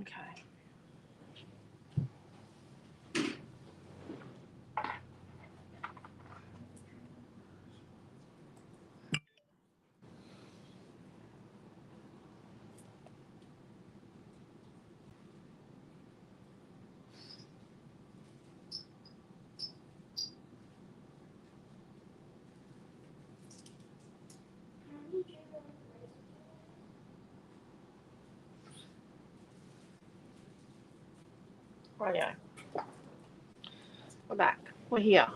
Okay. Rightio. We're back. We're here.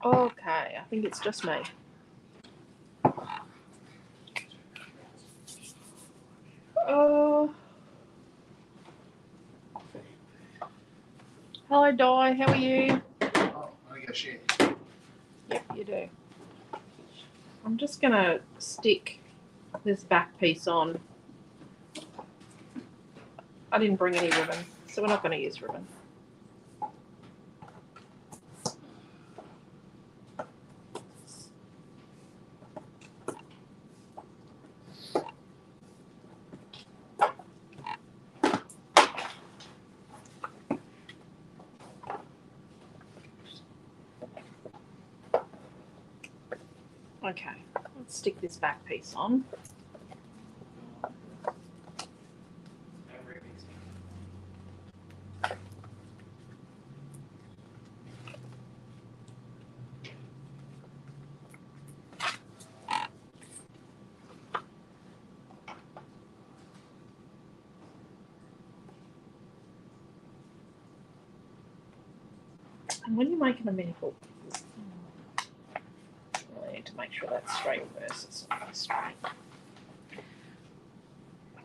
Okay, I think it's just me. Hello, Di. How are you? Oh, I got shit. Yep, you do. I'm just going to stick this back piece on. I didn't bring any ribbon, so we're not going to use ribbon. Okay, let's stick this back piece on. And when you're making a mini book, I need to make sure that's straight versus not straight.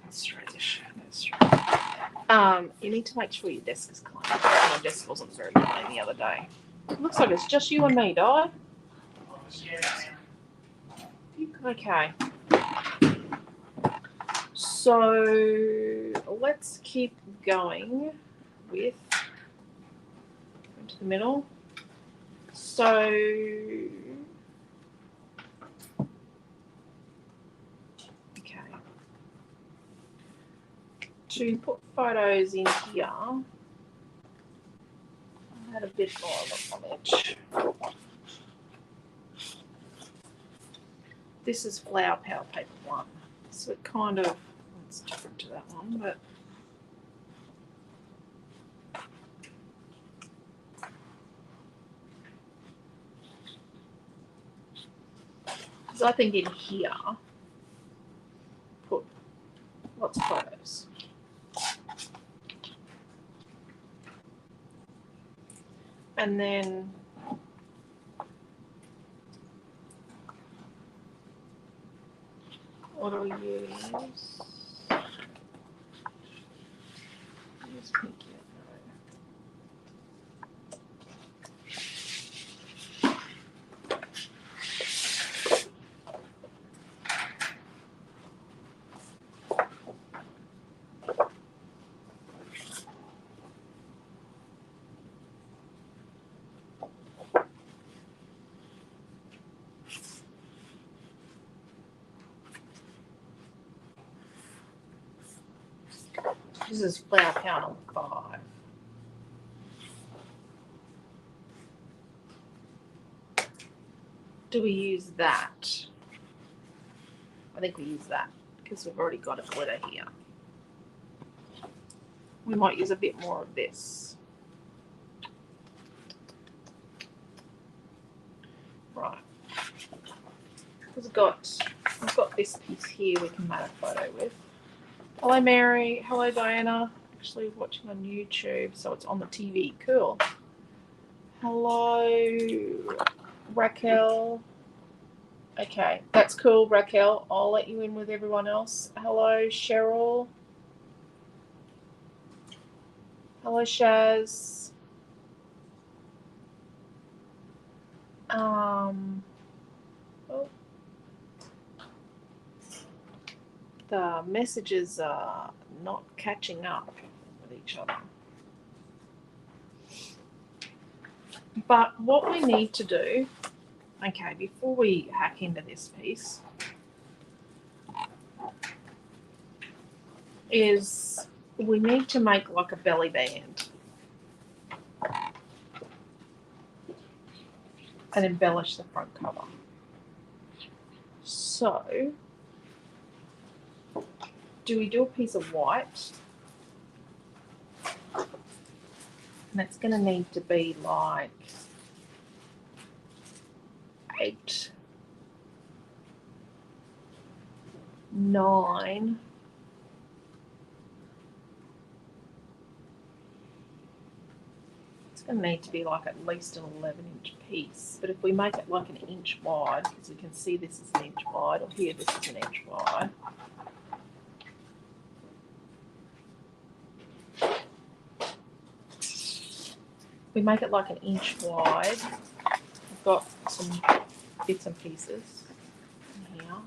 That's straightish. That's straight. You need to make sure your desk is clean. My desk wasn't very clean the other day. It looks like it's just you and me, Di. Okay. So let's keep going with into the middle. So okay. To put photos in here, I had a bit more of an edge. This is Flower Power Paper 1. So it kind of, it's different to that one, but because I think in here, put lots of photos. And then what do we use? Use pinky. This is Flower Power 5. Do we use that? I think we use that because we've already got a glitter here. We might use a bit more of this. Right. I've got this piece here we can make a photo with. Hello, Mary. Hello, Diana. Actually watching on YouTube, so it's on the TV. Cool. Hello, Raquel. Okay, that's cool, Raquel. I'll let you in with everyone else. Hello, Cheryl. Hello, Shaz. Oh. the messages are not catching up with each other. But what we need to do, okay, before we hack into this piece, is we need to make like a belly band and embellish the front cover. So, do we do a piece of white? And that's going to need to be like 8, 9. It's going to need to be like at least an 11-inch piece. But if we make it like an inch wide, because we can see this is an inch wide, or here this is an inch wide. We make it like an inch wide. I've got some bits and pieces in here.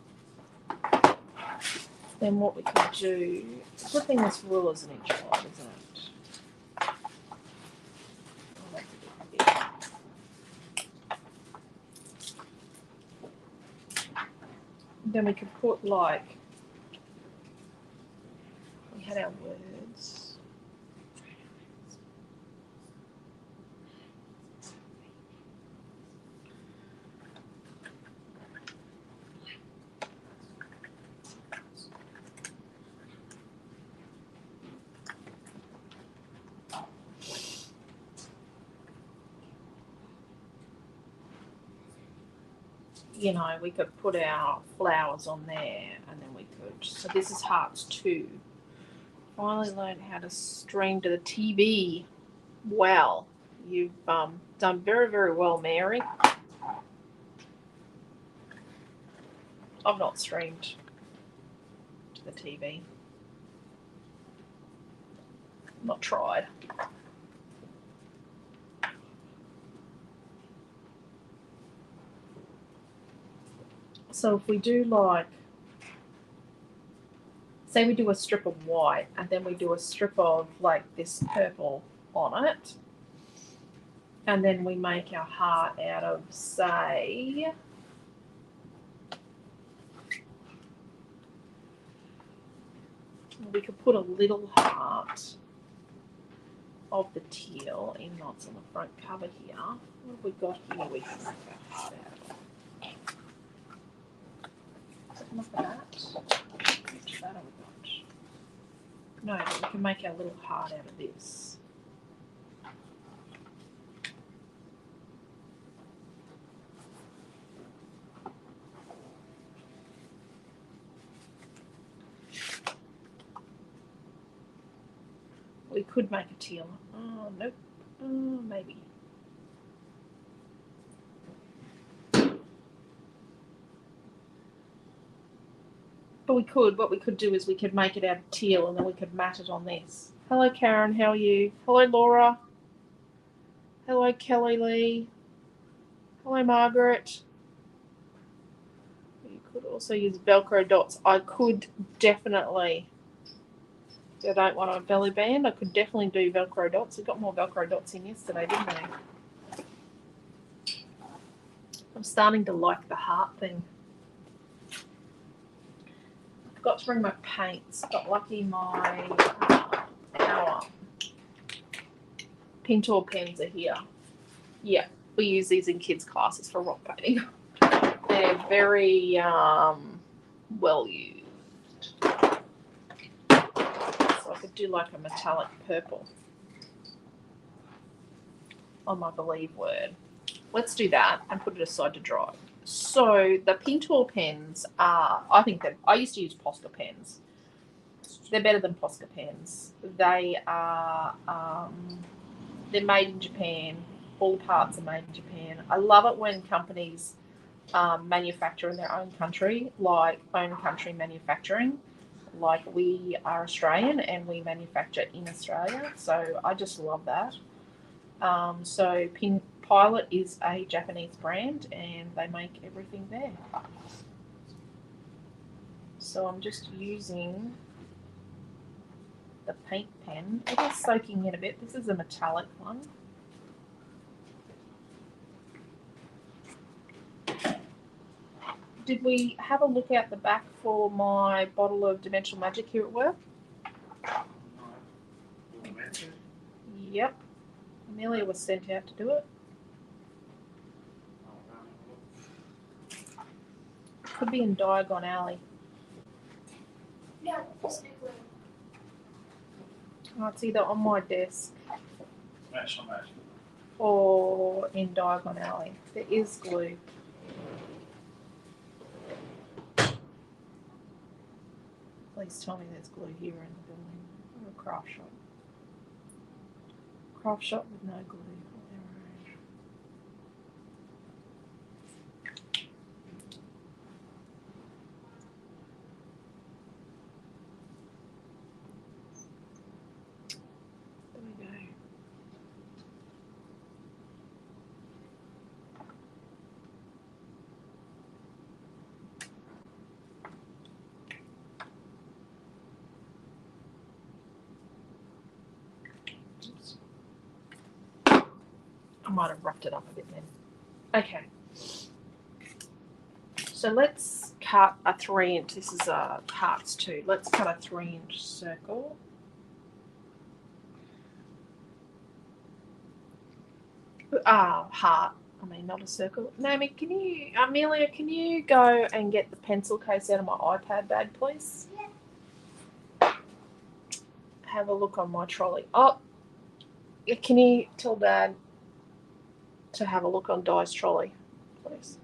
Then what we could do, the good thing this ruler's an inch wide, isn't it? Oh, that's a bit big. Then we could put like, we had our words. You know, we could put our flowers on there, and then we could. So this is Hearts 2. Finally learned how to stream to the TV. Well, you've done very, very well, Mary. I've not streamed to the TV. Not tried. So if we do like, say we do a strip of white and then we do a strip of like this purple on it, and then we make our heart out of, say, we could put a little heart of the teal in knots on the front cover here. What have we got here we can make our heart out of? Enough of that. Which that have we got? No, but we can make our little heart out of this. We could make a teal. Oh, nope. Maybe. But we could, what we could do is we could make it out of teal and then we could mat it on this. Hello, Karen. How are you? Hello, Laura. Hello, Kelly Lee. Hello, Margaret. You could also use Velcro dots. I could definitely, if I don't want a belly band, I could definitely do Velcro dots. We got more Velcro dots in yesterday, didn't we? I'm starting to like the heart thing. Forgot to bring my paints. Got lucky my our Pintor pens are here. Yeah, we use these in kids' classes for rock painting. They're very well used. So I could do like a metallic purple on my Believe word. Let's do that and put it aside to dry. So the Pintor pens are, I think that I used to use Posca pens. They're better than Posca pens. They are, they're made in Japan. All parts are made in Japan. I love it when companies manufacture in their own country, like own country manufacturing. Like we are Australian and we manufacture in Australia. So I just love that. So Pilot is a Japanese brand and they make everything there. So I'm just using the paint pen. It is soaking in a bit. This is a metallic one. Did we have a look out the back for my bottle of Dimensional Magic here at work? Yep. Amelia was sent out to do it. Could be in Diagon Alley. Yeah, physically. Oh, it's either on my desk Dimensional Magic. or in Diagon Alley. There is glue. Please tell me there's glue here in the building. Or a craft shop. Craft shop with no glue. There we go. Oops. I might have roughed it up a bit then. Okay. So let's cut a 3-inch. This is a hearts 2. Let's cut a 3-inch circle. Heart. I mean, not a circle. Naomi, Amelia, can you go and get the pencil case out of my iPad bag, please? Yeah. Have a look on my trolley. Oh, can you tell Dad to have a look on Di's trolley, please?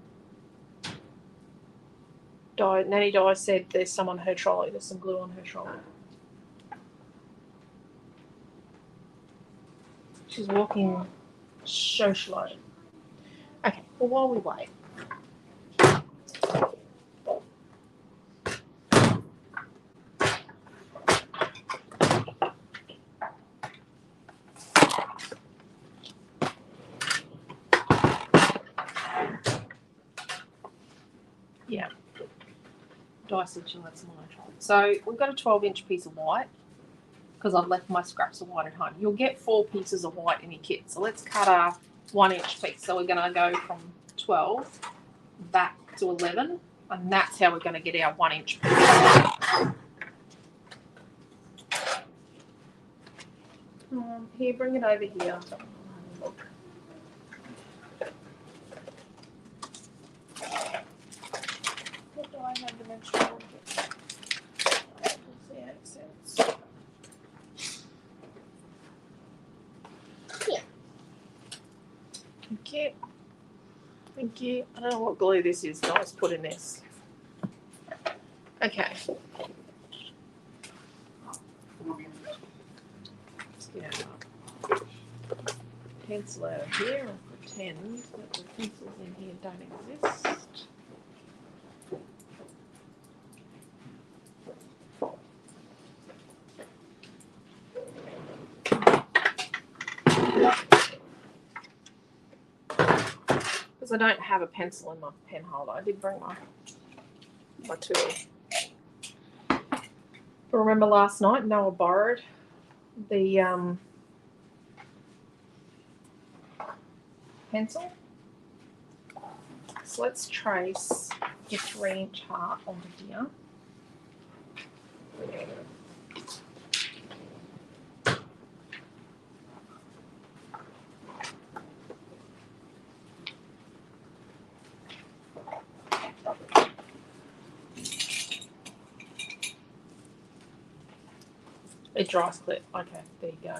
Nanny Di said there's some on her trolley. There's some glue on her trolley. She's walking so slow. Okay, well, while we wait. Yeah. Di said she left some on her trolley. So we've got a 12-inch piece of white because I've left my scraps of white at home. You'll get 4 pieces of white in your kit. So let's cut a 1-inch piece. So we're going to go from 12 back to 11, and that's how we're going to get our 1-inch piece. Here, bring it over here. Look. What do I have dimensional? The accents. Yeah. Thank you. Thank you. I don't know what glue this is. Nice put in this. Okay. Let's get our pencil out of here and pretend that the pencils in here don't exist. Because I don't have a pencil in my pen holder. I did bring my tool. But remember last night Noah borrowed the pencil. So let's trace the 3-inch heart onto here. It dries clip. Okay, there you go.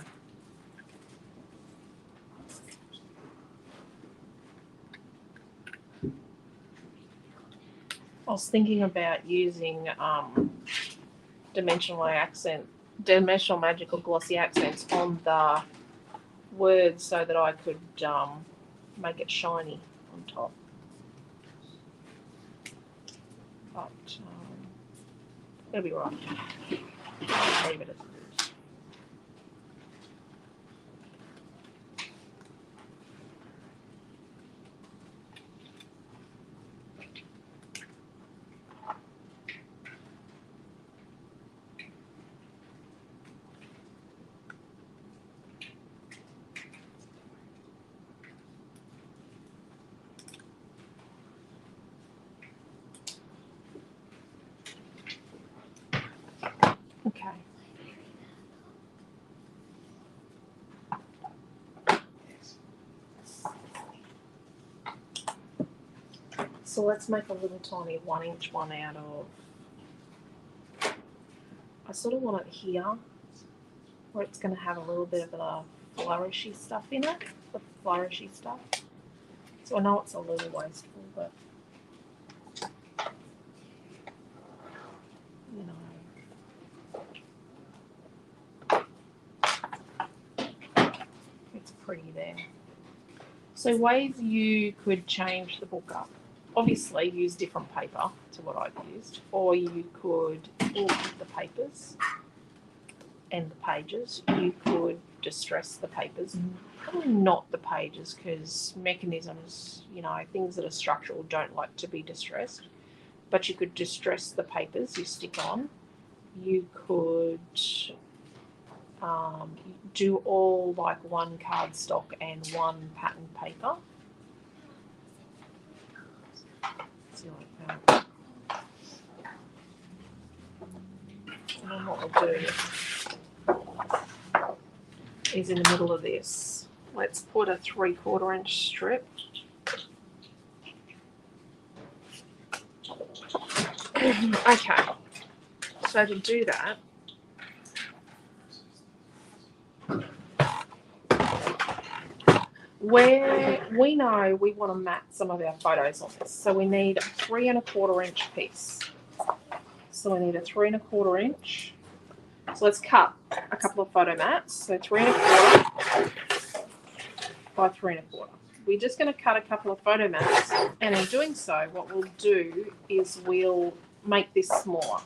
I was thinking about using dimensional magical glossy accents on the words so that I could make it shiny on top. But it'll be right. I'll leave it as it is. So let's make a little tiny 1-inch one out of, I sort of want it here, where it's going to have a little bit of the flourishy stuff in it, the flourishy stuff. So I know it's a little wasteful, but you know. It's pretty there. So ways you could change the book up. Obviously use different paper to what I've used, or you could ink the papers and the pages. You could distress the papers, probably not the pages because mechanisms, you know, things that are structural don't like to be distressed, but you could distress the papers you stick on. You could do all like one cardstock and one pattern paper. See like that. And then what we'll do is in the middle of this, let's put a 3/4 inch strip. Okay, so to do that, where we know we want to mat some of our photos on this, so we need a 3 1/4 inch piece. So we need a 3 1/4 inch. So let's cut a couple of photo mats. So 3 1/4 by 3 1/4. We're just going to cut a couple of photo mats, and in doing so, what we'll do is we'll make this smaller.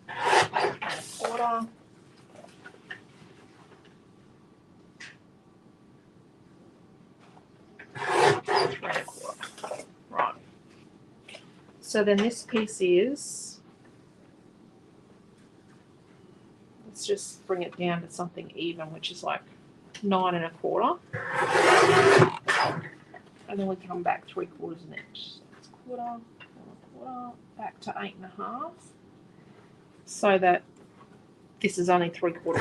1/4. Right. So then this piece is, let's just bring it down to something even, which is like 9 1/4. And then we come back 3/4 an inch. So it's 1/4, 1/4, back to 8 1/2. So that this is only 3/4.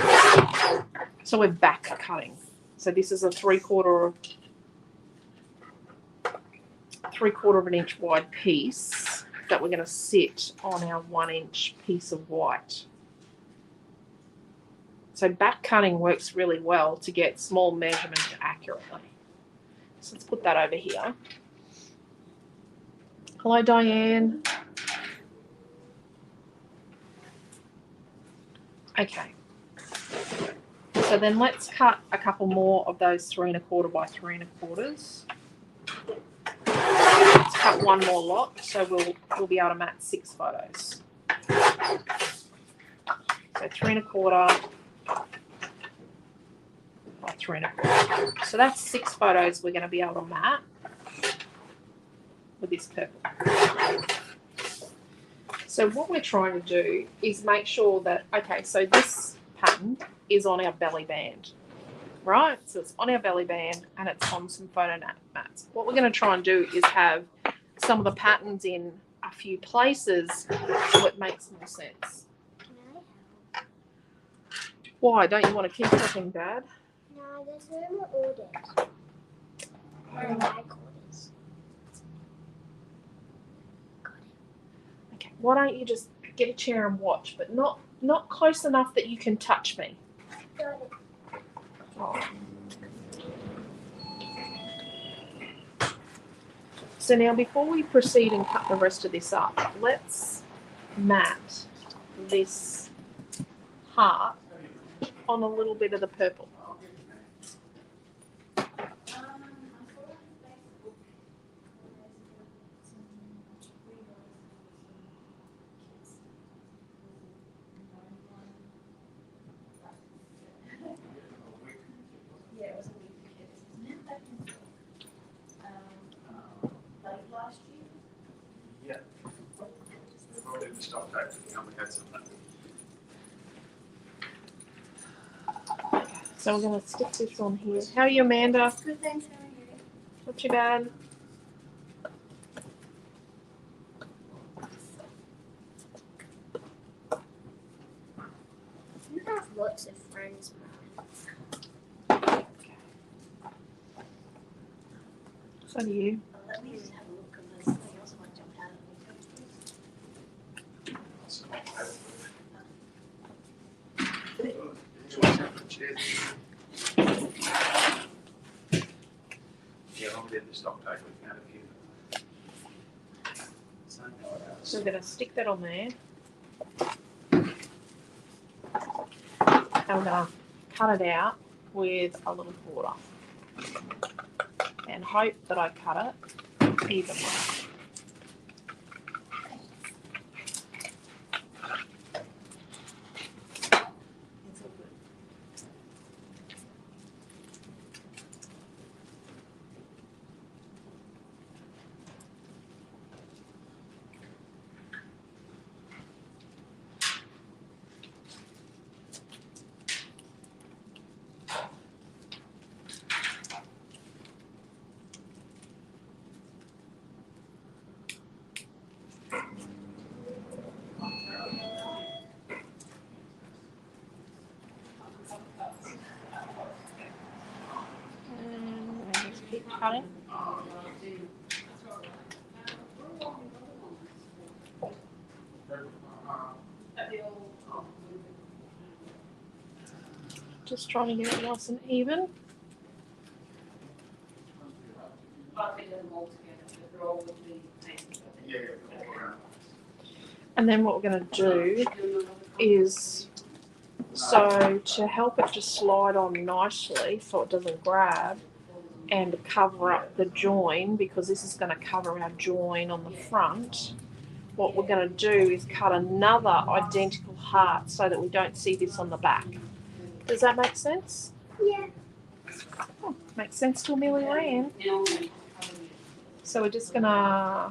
So we're back cutting. So this is a 3/4 of an inch wide piece that we're going to sit on our 1 inch piece of white. So back cutting works really well to get small measurements accurately. So let's put that over here. Hello, Diane. Okay. So then let's cut a couple more of those 3 1/4 by 3 1/4. Let's cut one more lot, so we'll be able to mat 6 photos. So 3 1/4 by 3 1/4. So that's 6 photos we're going to be able to mat with this purple. So what we're trying to do is make sure that, okay, so this pattern is on our belly band, right? So it's on our belly band and it's on some photo mats. What we're going to try and do is have some of the patterns in a few places so it makes more sense. Can I help? Why? Don't you want to keep cooking, Dad? No, there's no more orders. Or like orders. Got it. Okay, why don't you just get a chair and watch, but not close enough that you can touch me. Got it. Oh. So now before we proceed and cut the rest of this up, let's mat this heart on a little bit of the purple. Yeah, it was a week for kids, isn't it? Back in, late last year. Yeah. They've already stopped taking on the heads of that. So we're going to stick this on here. How are you, Amanda? Good, thanks. How are you? Not too bad. You have lots of friends, Mum. So do you. Let me just have a look, because there's something else might jump out at me. It's not bad. Enjoy some chairs. Yeah, I'll get the stock take with out of here. So we're going to stick that on there. And we're going to cut it out with a little border. And hope that I cut it evenly. It's all good. And just keep cutting. Just trying to get it nice and even. Yeah. And then what we're going to do is, so to help it to slide on nicely so it doesn't grab and cover up the join, because this is going to cover our join on the front, what we're going to do is cut another identical heart so that we don't see this on the back. Does that make sense? Yeah. Oh, makes sense to Amelia Ann. So we're just going to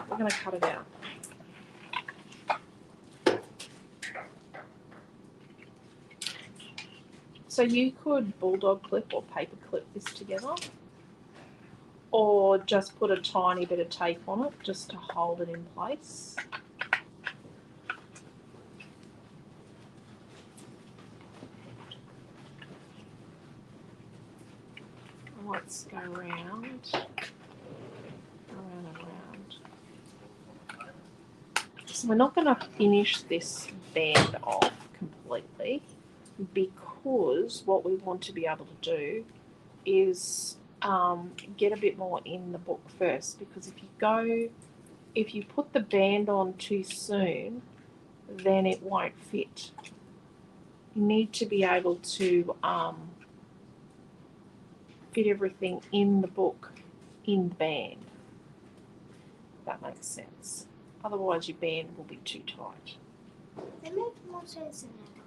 we're going to cut it out. So you could bulldog clip or paper clip this together, or just put a tiny bit of tape on it just to hold it in place. Let's go round and round. So we're not going to finish this band off completely, because what we want to be able to do is get a bit more in the book first, because if you put the band on too soon, then it won't fit. You need to be able to fit everything in the book in the band. If that makes sense. Otherwise your band will be too tight. That makes more sense than ever.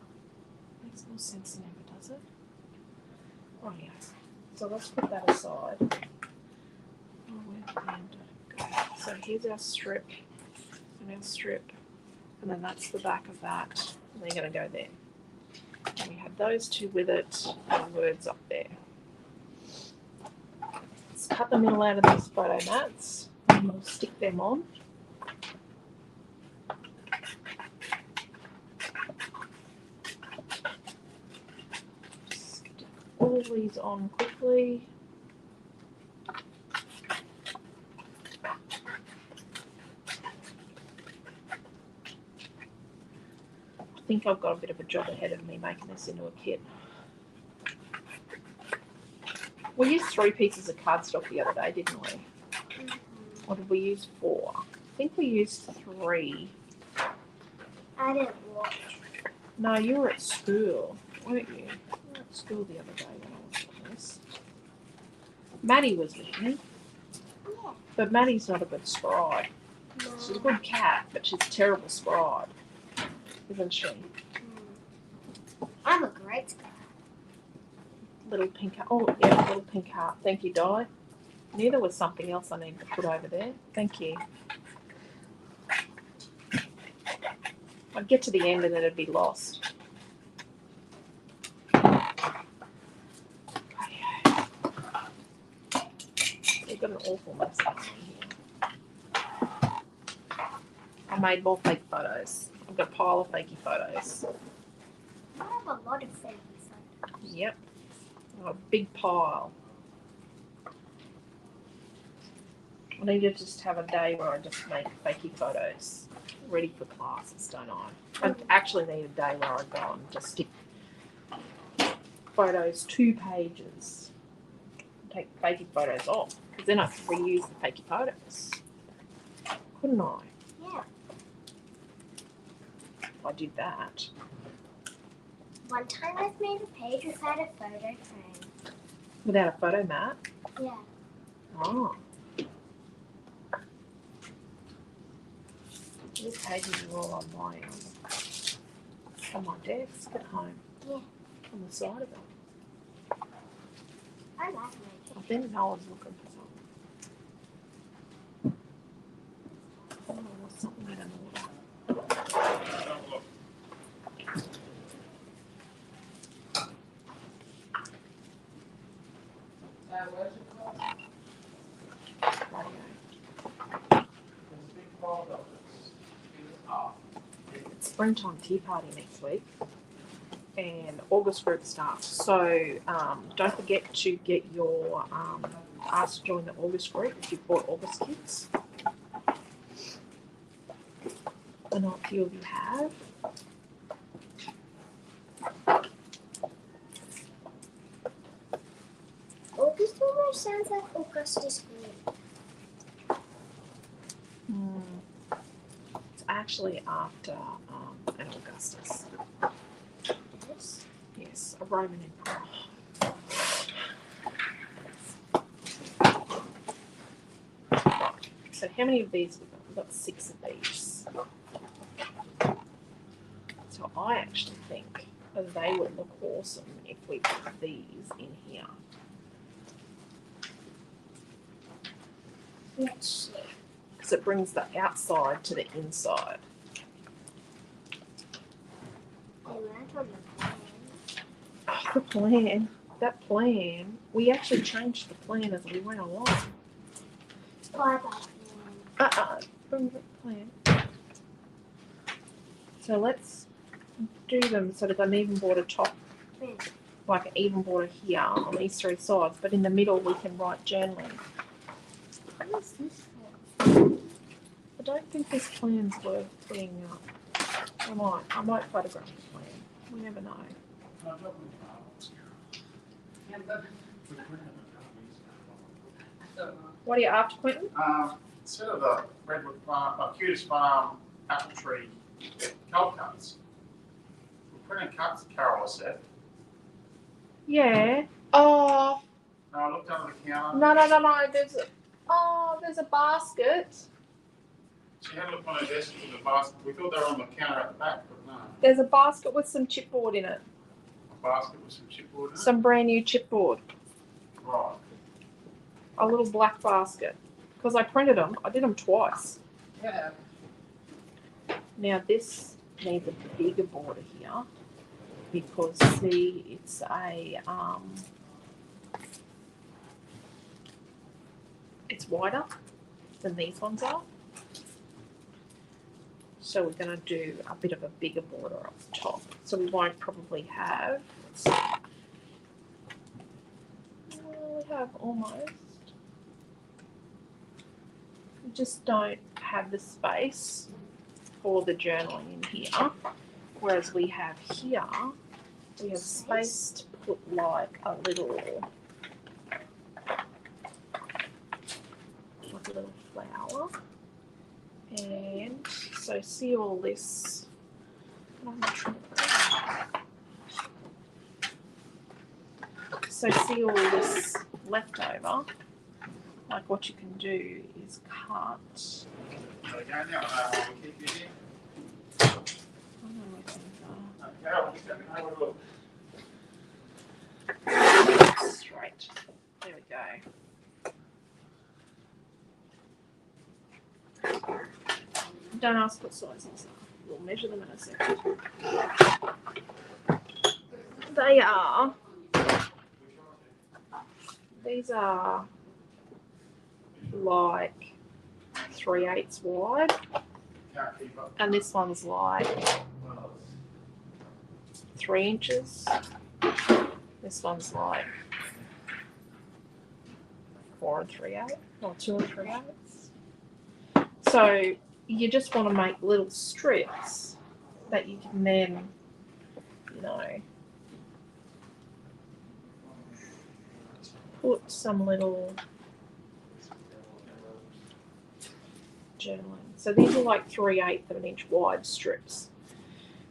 Makes more sense than ever, does it? Oh yeah. So let's put that aside. Oh, where'd the band go? So here's our strip, and then that's the back of that, and they're going to go there. And we have those two with it, and the words up there. Let's cut the middle out of these photo mats, and we'll stick them on. Stick all these on quickly. I think I've got a bit of a job ahead of me making this into a kit. We used 3 pieces of cardstock the other day, didn't we? Or did we use 4? I think we used 3. I didn't watch. No, you were at school, weren't you? You were at school the other day when I was doing this. Maddie was with me, Yeah. but Maddie's not a good scribe. She's a good cat, but she's a terrible scribe, isn't she? I'm a great guy. Little pink heart. Oh, yeah, little pink heart. Thank you, Di. Knew there was something else I need to put over there. Thank you. I'd get to the end and then it'd be lost. Okay. We've got an awful mess going on here. I'm made more fake photos. I've got a pile of fakey photos. I have a lot of fake photos. Yep. A big pile. I need to just have a day where I just make fakey photos ready for classes, don't I? I actually need a day where I go and just stick photos 2 pages. Take fakey photos off, because then I can reuse the fakey photos. Couldn't I? Yeah. I did that. One time I've made a page without a photo frame. Without a photo mat? Yeah. Oh. These pages are all on my desk at home. Yeah. On the side of it. I like my I didn't know I was looking for something. Oh, there's something in an order. It's springtime tea party next week and August group starts. So don't forget to get your ask to join the August group if you've bought August kits. I know a few of you have. August almost sounds like Augustus Green. It's actually after an Augustus. Yes. Yes, a Roman emperor. So how many of these we've got? We've got 6 of these. So I actually think that they would look awesome if we put these in here. Let's see. Because it brings the outside to the inside. They weren't on the plan. Oh, the plan. That plan. We actually changed the plan as we went along. Bye bye. From the plan. So let's do them so that an even border top, like an even border here on these 3 sides, but in the middle we can write journaling. What is this for? I don't think this plan's worth putting up. I might photograph the plan. We never know. What are you after, Quentin? Instead of the Redwood Farm, Cutest Farm apple tree cold cuts, we're putting cuts Carol said. Yeah. Oh, No, I looked under the counter. no. There's a basket. She had a look on her desk in the basket. We thought they were on the counter at the back, but no. There's a basket with some chipboard in it. A basket with some chipboard in it. Some brand new chipboard. Right. A little black basket. Because I printed them. I did them twice. Yeah. Now this needs a bigger border here. Because see, it's a it's wider than these ones are. So we're going to do a bit of a bigger border up the top. So we won't probably have, we have almost, we just don't have the space for the journaling in here. Whereas we have here, we have space to put like a little flower. And so see all this. So see all this leftover. Like what you can do is cut. There we go now. We'll keep you here. I don't know where things are. Carol, just let me know what it looks. Straight. There we go. Don't ask what size these are. We'll measure them in a second. They are. These are like 3/8 wide. can't keep up. And this one's like 3 inches. This one's like 4 3/8 or 2 3/8. So you just want to make little strips that you can then, you know, put some little journaling. So these are like 3/8 of an inch wide strips.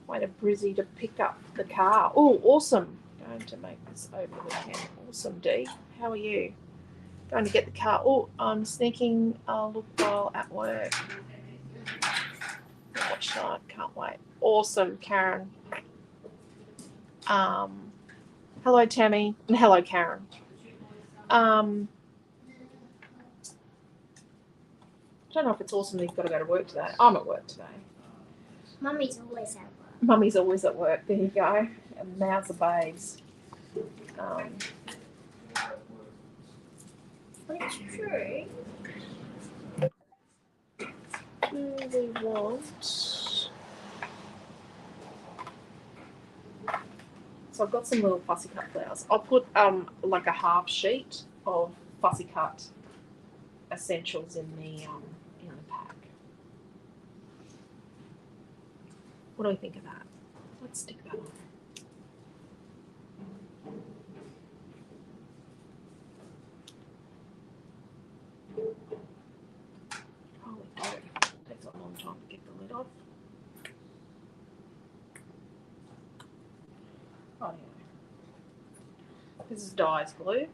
Wait a Brizzy to pick up the car. Oh, awesome. Going to make this over the weekend. Awesome, Dee. How are you? Going to get the car. Oh, I'm sneaking a look while at work. Watch that. Can't wait. Awesome, Karen. Hello, Tammy. And hello, Karen. I don't know if it's awesome that you've got to go to work today. I'm at work today. Mummy's always at work. Mummy's always at work. There you go. And now's the babes. It's true. Do we want? So I've got some little fussy cut flowers. I'll put like a half sheet of fussy cut essentials in the pack. What do we think of that? Let's stick that on. Holy cow. Takes a long time to get the lid off. Oh yeah. This is dyes glue.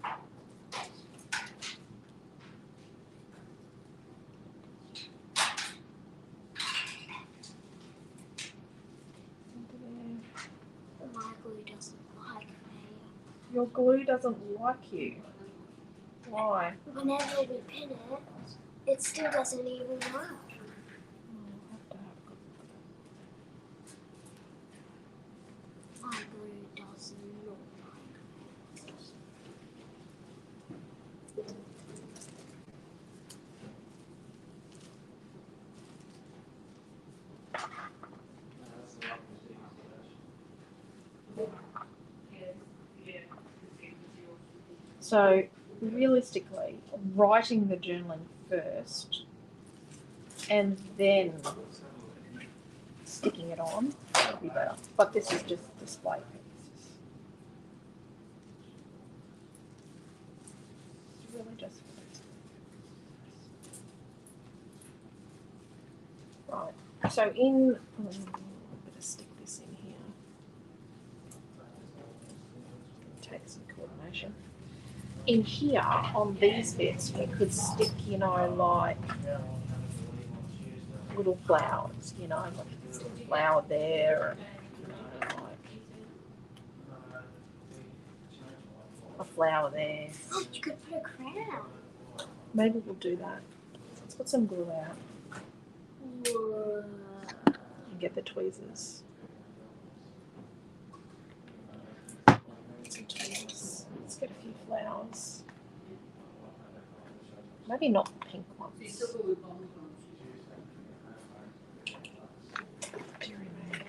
My glue doesn't like me. Your glue doesn't like you. Why? Whenever we pin it, it still doesn't even work. My glue does not like me. So realistically, writing the journaling first and then sticking it on would be better. But this is just display purposes. It's really just for this. Right. So I'm going to stick this in here. Take some coordination. In here, on these bits, we could stick, you know, like little flowers, you know, like a flower there, and, you know, like a flower there. Oh, you could put a crown. Maybe we'll do that. Let's put some glue out Whoa. and get the tweezers. Some tweezers. Let's get a few flowers. Maybe not the pink ones. Dearie me.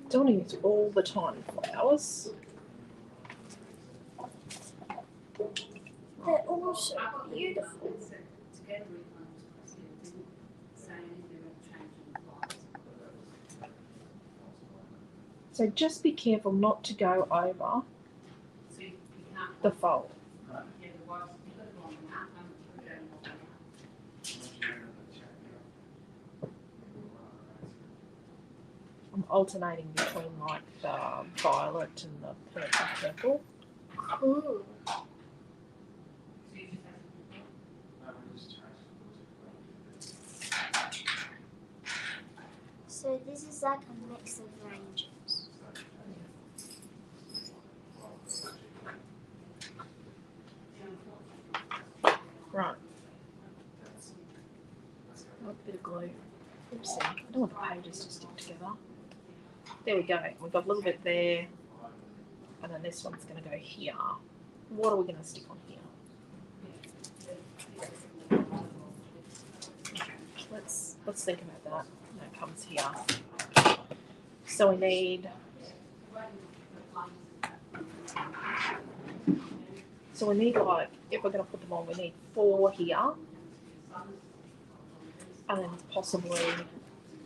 Don't want to use all the tiny flowers. They're all so beautiful. So just be careful not to go over the fold. I'm alternating between like the violet and the purple. Cool. So this is like a mix of ranges. Right. A bit of glue. Oopsie. I don't want the pages to stick together. There we go. We've got a little bit there. And then this one's going to go here. What are we going to stick on here? let's think about that. That comes here. So we need. So we need, like, if we're going to put them on, we need 4 here, and then possibly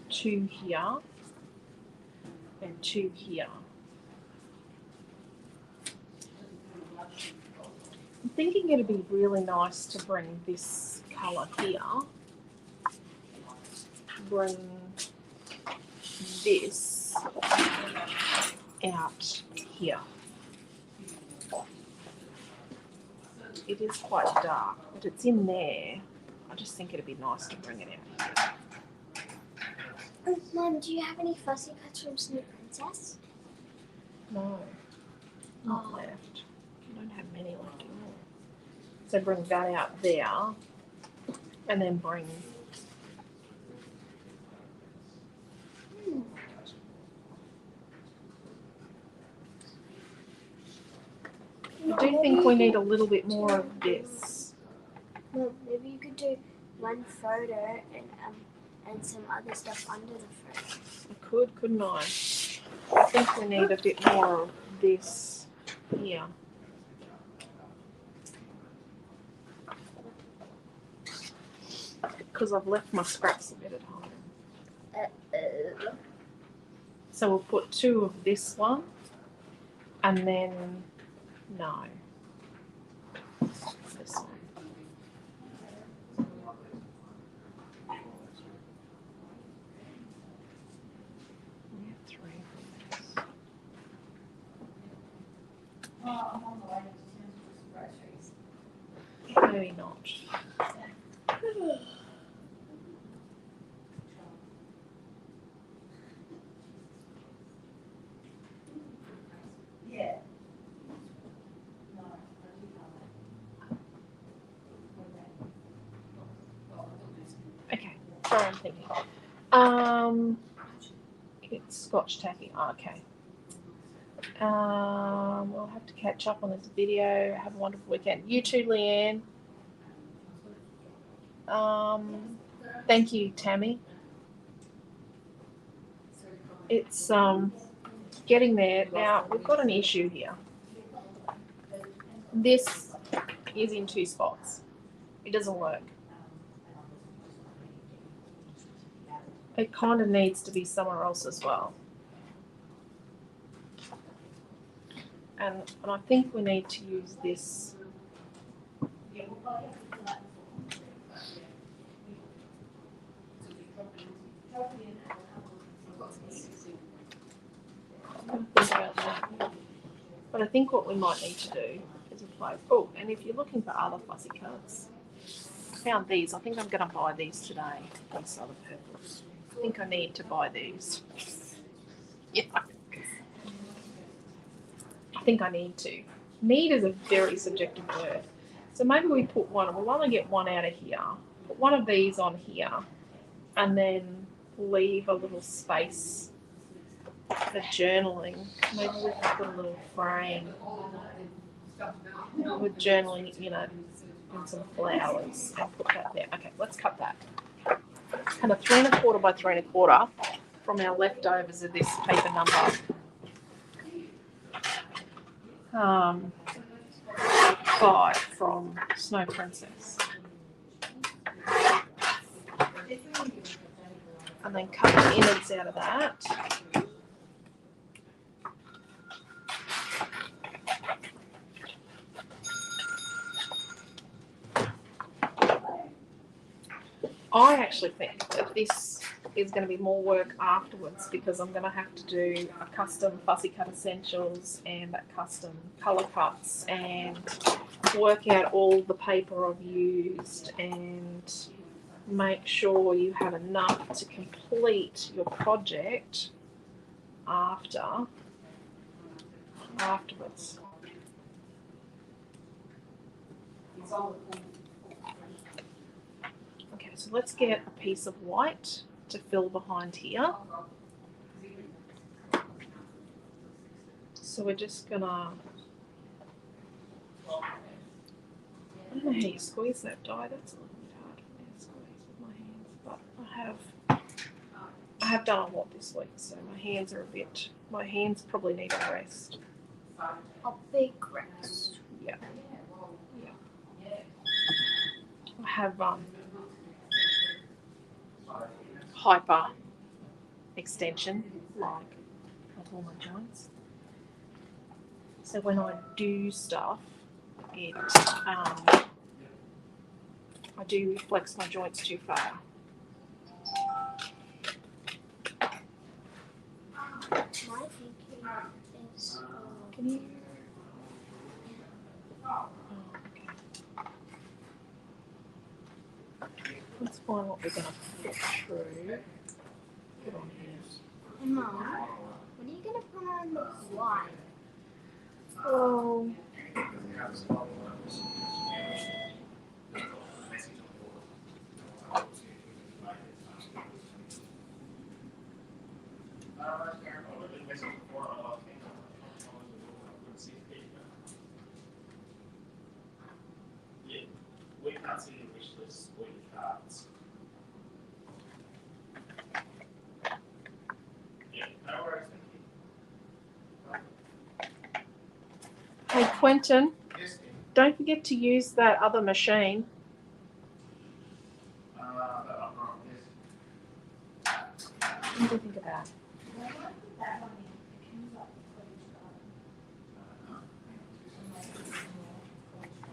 2 here, and 2 here. I'm thinking it'd be really nice to bring this colour here, bring this out here. It is quite dark, but it's in there. I just think it'd be nice to bring it out here. Mum, do you have any fussy cuts from Snow Princess? No, not left. I don't have many left at all. So bring that out there, and then bring. I do think we need a little bit more of this. Well, maybe you could do one photo and some other stuff under the photo. I could, couldn't I? I think we need a bit more of this here. Because I've left my scraps a bit at home. So we'll put 2 of this one, and then no, this one. We have 3 of these. Maybe not. Okay, sorry, I'm thinking. It's Scotch tacky. Okay. We'll have to catch up on this video. Have a wonderful weekend. You too, Leanne. Thank you, Tammy. It's getting there. Now, we've got an issue here. This is in 2 spots. It doesn't work. It kind of needs to be somewhere else as well. And I think we need to use this. I'm gonna think about that. But I think what we might need to do is apply. Oh, and if you're looking for other fuzzy cuts, I found these. I think I'm going to buy these today. These other purples. I think I need to buy these. Yeah. I think I need to. Need is a very subjective word. So maybe we put one. We'll only get one out of here. Put one of these on here, and then leave a little space for journaling. Maybe we can put a little frame with journaling, you know, and some flowers, and put that there. Okay, let's cut that. Kind of 3 1/4 by 3 1/4 from our leftovers of this paper number 5 from Snow Princess. And then cut the innards out of that. I actually think that this is going to be more work afterwards because I'm going to have to do a custom fussy cut essentials and custom colour cuts and work out all the paper I've used and make sure you have enough to complete your project afterwards. Okay, so let's get a piece of white to fill behind here. So we're just gonna, I don't know how you squeeze that die, that's a little bit hard for me to squeeze with my hands, but I I have done a lot this week, so my hands probably need a rest. A big rest. Yeah. I have hyper extension, like of all my joints. So when I do stuff, I do flex my joints too far. My thinking is. Can you? Oh, okay. Let's find what we're going to put through. Put on here. Mom, when are you gonna put on the white? Oh. We can't see your wish list or your cards. Yeah, no worries, thank you. Hey, Quentin, Yes, Tim. don't forget to use that other machine. That I'm wrong, yes. What do you think of that?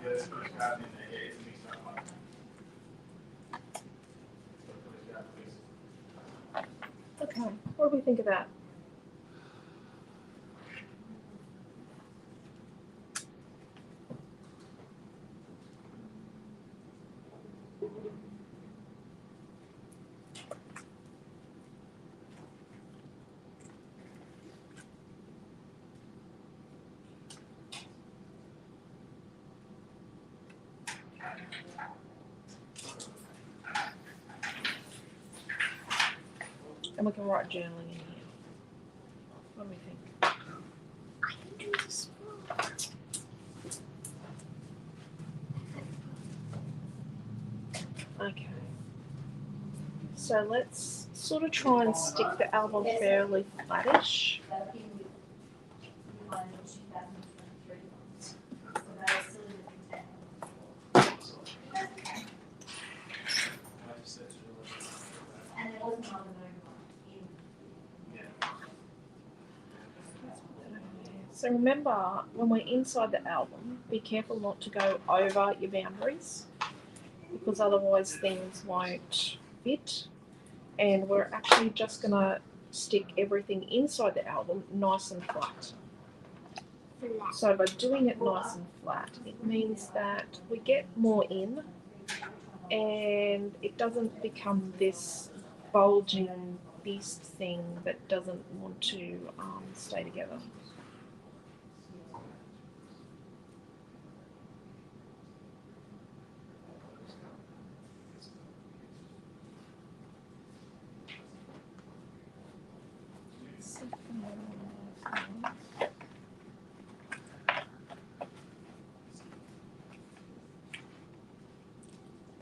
Yeah, let's put a card in there, yeah, it's mixed up like that. So put a card, please. Okay, what do we think of that? And we can write journaling in here. What do we think? I can do this. Okay. So let's sort of try and stick the album fairly flattish. So remember, when we're inside the album, be careful not to go over your boundaries, because otherwise things won't fit. And we're actually just going to stick everything inside the album nice and flat. Flat. So by doing it nice and flat, it means that we get more in and it doesn't become this bulging beast thing that doesn't want to stay together.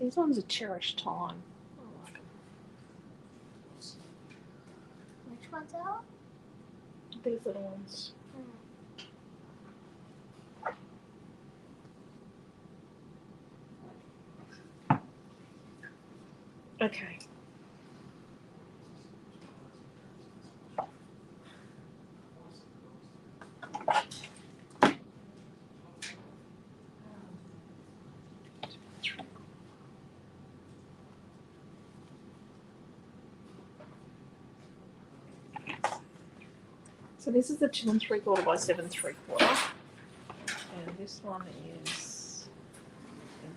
These ones are cherished time. I like them. Which one's out? These little ones. Okay. So this is the 2 3/4 by 7 3/4, and this one is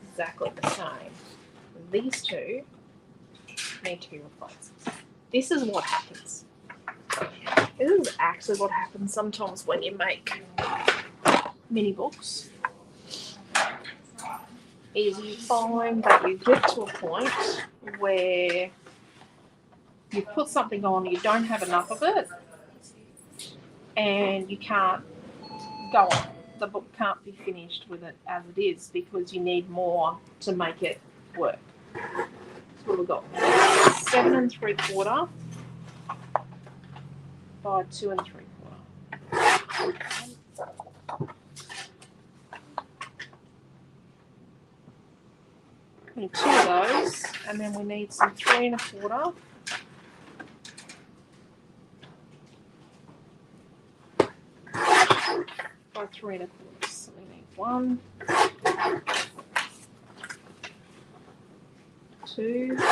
exactly the same. These two need to be replaced. This is what happens. This is actually what happens sometimes when you make mini books. Is you find that you get to a point where you put something on, you don't have enough of it, and you can't go on. The book can't be finished with it as it is because you need more to make it work. what we've got 7 3/4 by 2 3/4. Need 2 of those, and then we need some 3 1/4 by 3 1/4. So we need 1, 2, 3, 4,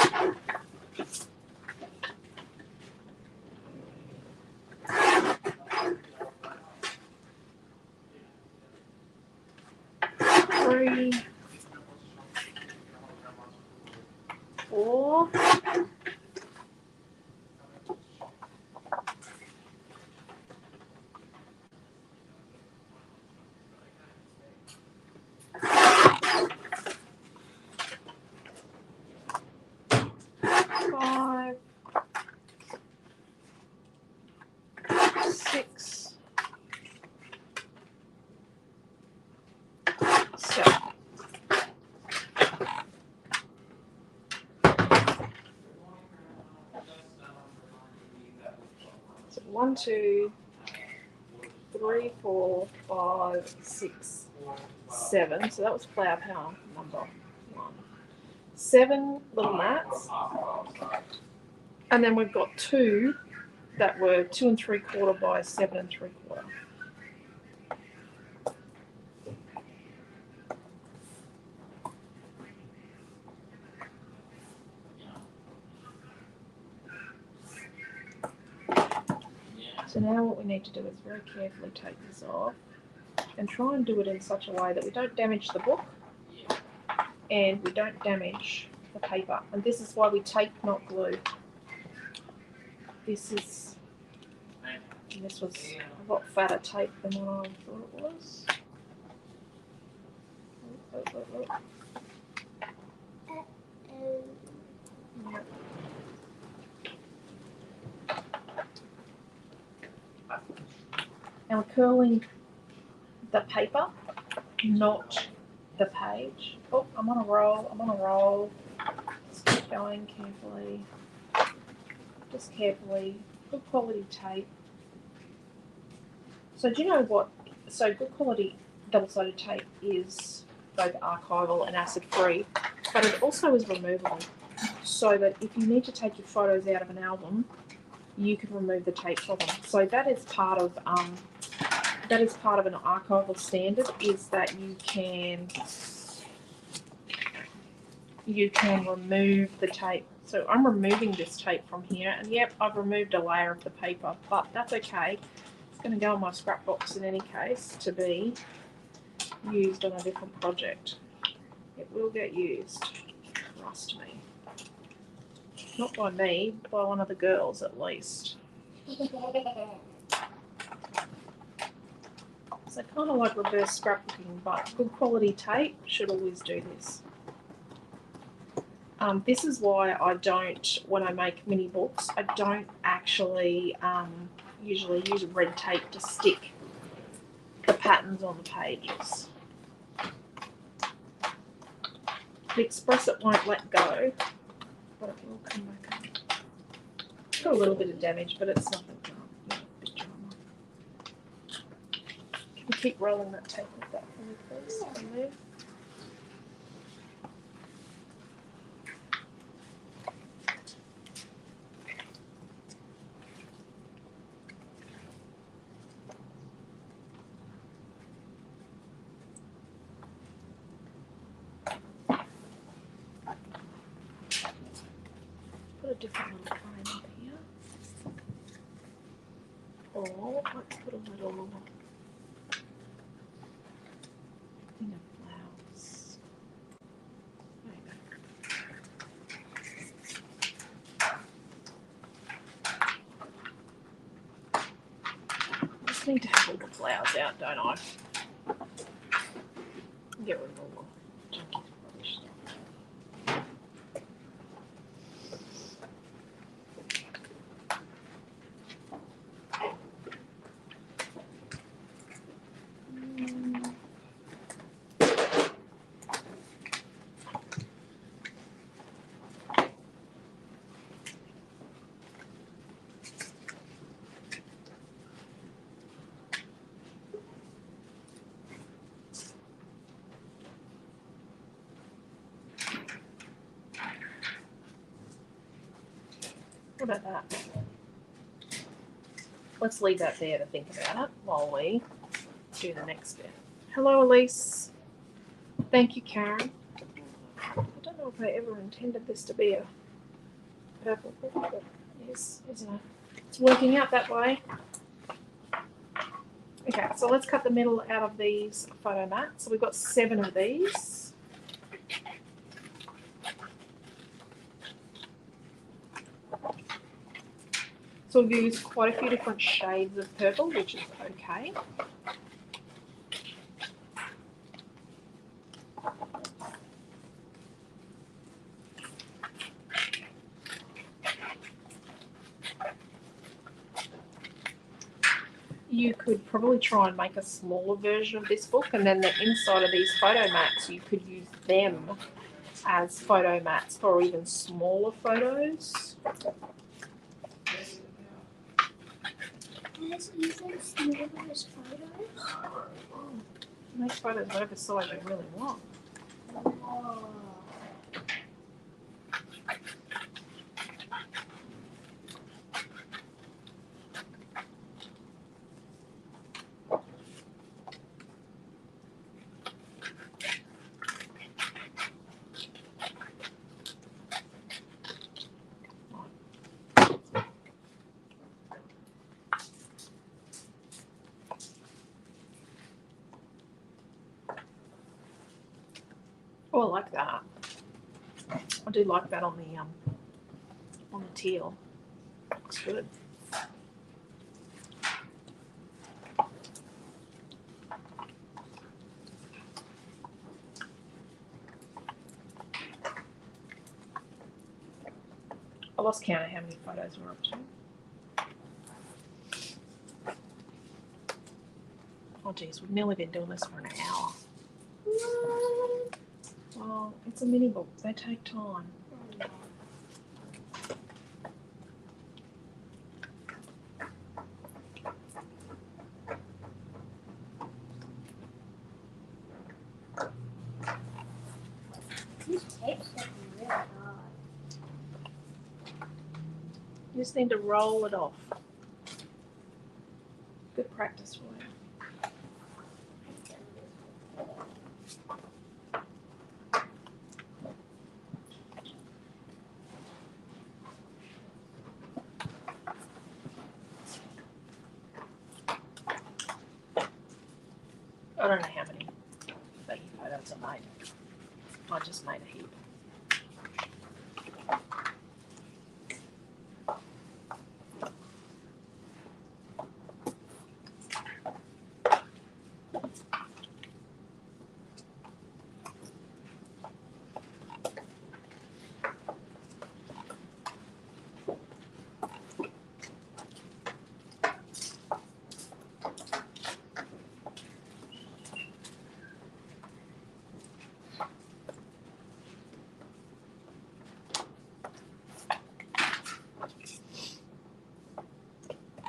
5, 6, 7. So 1, 2, 3, 4, 5, 6, 7. So that was flower power number 1. 7 little mats, and then we've got 2 that were 2 3/4 by 7 3/4. So now what we need to do is very carefully take this off and try and do it in such a way that we don't damage the book and we don't damage the paper. And this is why we tape, not glue. This was a lot fatter tape than what I thought it was. Yep. And we're curling the paper, not the page. Oh, I'm on a roll. Just keep going carefully. Just carefully. Good quality tape. So do you know what? So good quality double-sided tape is both archival and acid-free, but it also is removable. So that if you need to take your photos out of an album, you can remove the tape from them. So that is part of an archival standard, is that you can remove the tape. So I'm removing this tape from here, and yep, I've removed a layer of the paper, but that's okay. It's going to go on my ScrapBox in any case to be used on a different project. It will get used, trust me. Not by me, by one of the girls at least. So kind of like reverse scrapbooking, but good quality tape should always do this. This is why I don't, when I make mini books, I don't actually usually use red tape to stick the patterns on the pages. The Express it won't let go, but it will come back up. It's got a little bit of damage, but it's nothing big drama. Can you keep rolling that tape like that for me, please? On there. Put a different little frame up here. Or let's put a little thing of flowers. There you go. Just need to have all the flowers out, don't I? Get rid of all the junky rubbish stuff. What about that? Let's leave that there to think about it while we do the next bit. Hello, Elise. Thank you, Karen. I don't know if I ever intended this to be a purple book, but yes, isn't it? It's working out that way. Okay, so let's cut the middle out of these photo mats. So we've got 7 of these. So we've used quite a few different shades of purple, which is okay. You could probably try and make a smaller version of this book, and then the inside of these photo mats, you could use them as photo mats for even smaller photos. There's even smaller as photos. Make photos whatever size you really want. Oh. Oh, I like that. I do like that on the teal. Looks good. I lost count of how many photos we're up to. Oh geez, we've nearly been doing this for an hour. What? Well, it's a mini book. They take time. These tapes are really hard. You just need to roll it off. Good practice for you. I don't know how many baby photos I made. I just made a heap.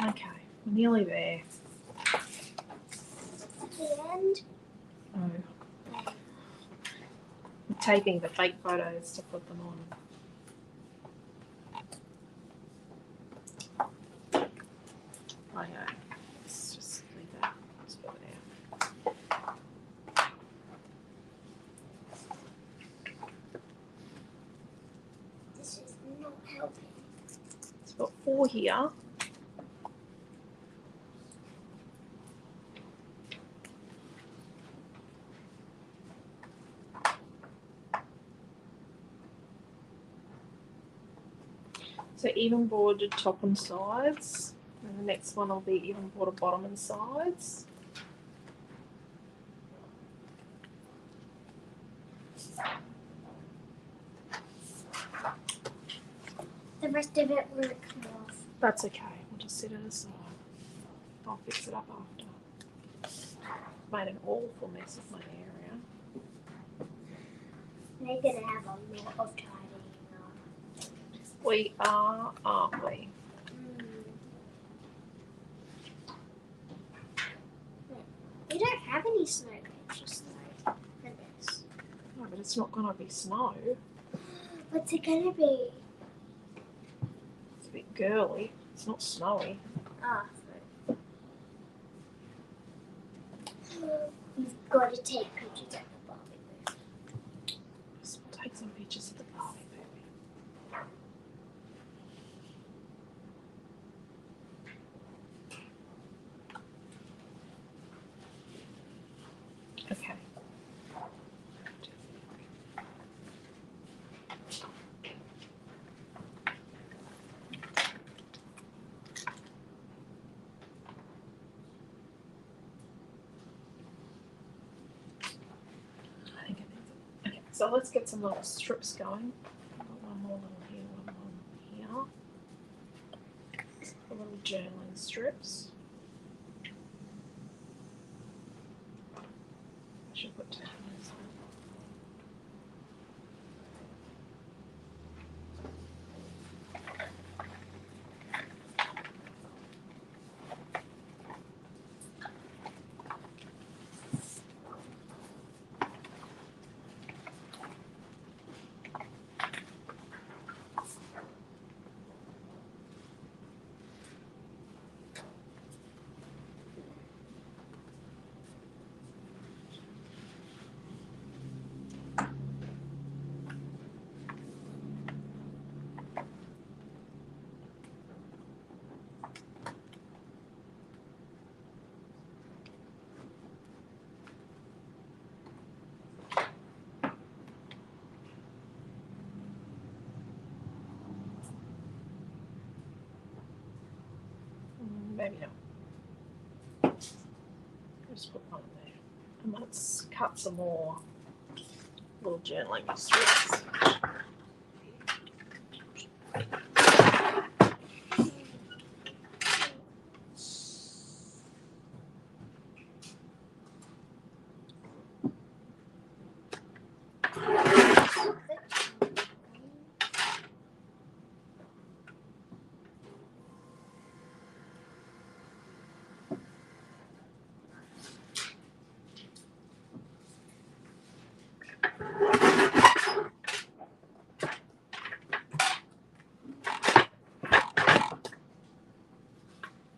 Okay, we're nearly there. The end. Oh. I'm taping the fake photos to put them on. Oh yeah, let's just leave that. Let's put it out. This is not helping. So we've got 4 here. So even bordered top and sides, and the next one will be even bordered bottom and sides. The rest of it won't come off. That's okay, we'll just set it aside. I'll fix it up after. Made an awful mess of my area. They're gonna have a lot of tidying up. We are, aren't we? We don't have any snow pictures though for this. No, but it's not going to be snow. What's it gonna be? It's a bit girly. It's not snowy. Ah, you've got to take pictures at the Barbie booth. Just take some pictures of the Barbie movie. Okay. I think it needs it. Okay, so let's get some little strips going. One more little here, one more here. The little journaling strips. I should put tape in as well. Maybe not. Just put one there. And let's cut some more little journaling strips.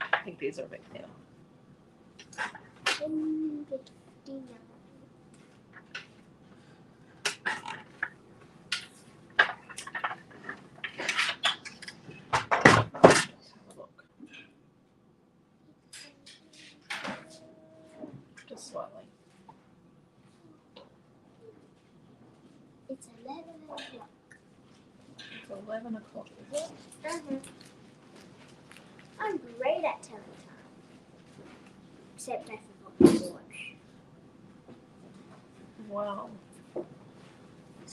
I think these are a bit thinner. Let's have a look. Just slightly. It's 11 o'clock. It's 11 o'clock, is it? I'm great at telling time. Except I forgot to watch. Wow.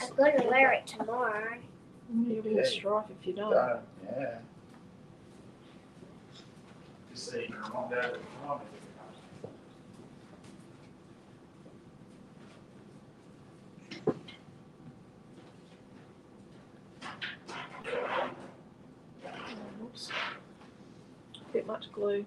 I've got to wear it tomorrow. You'll be a strife if you don't. Yeah. Just so you can remind Dad of the time. Oh, whoops. A bit much glue.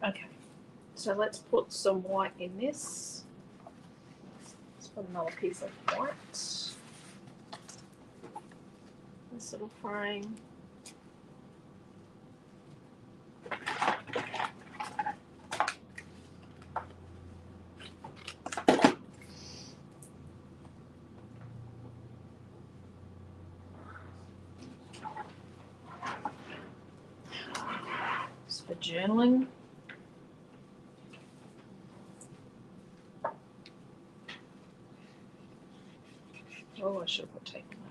Okay, so let's put some white in this. Let's put another piece of white. This little frame. Just for journaling. Oh, I should have put tape on that.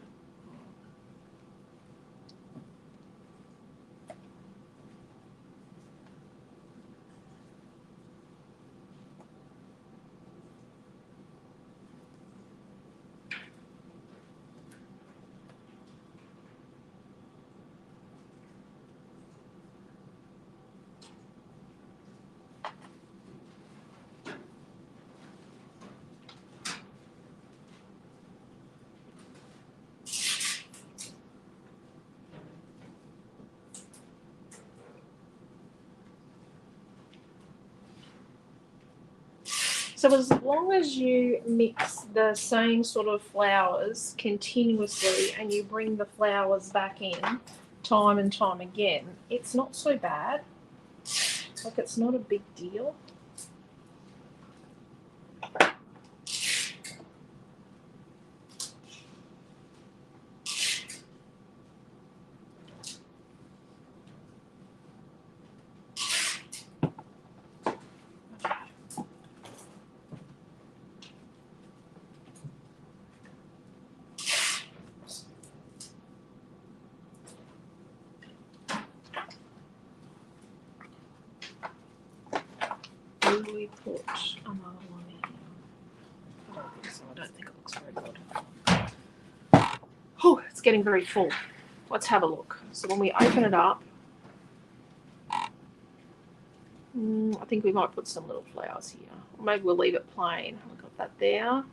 So as long as you mix the same sort of flowers continuously and you bring the flowers back in time and time again, it's not so bad. Like, it's not a big deal. Will we put another one in here? I don't think so. I don't think it looks very good. Oh, it's getting very full. Let's have a look. So when we open it up, I think we might put some little flowers here. Or maybe we'll leave it plain. We've got that there.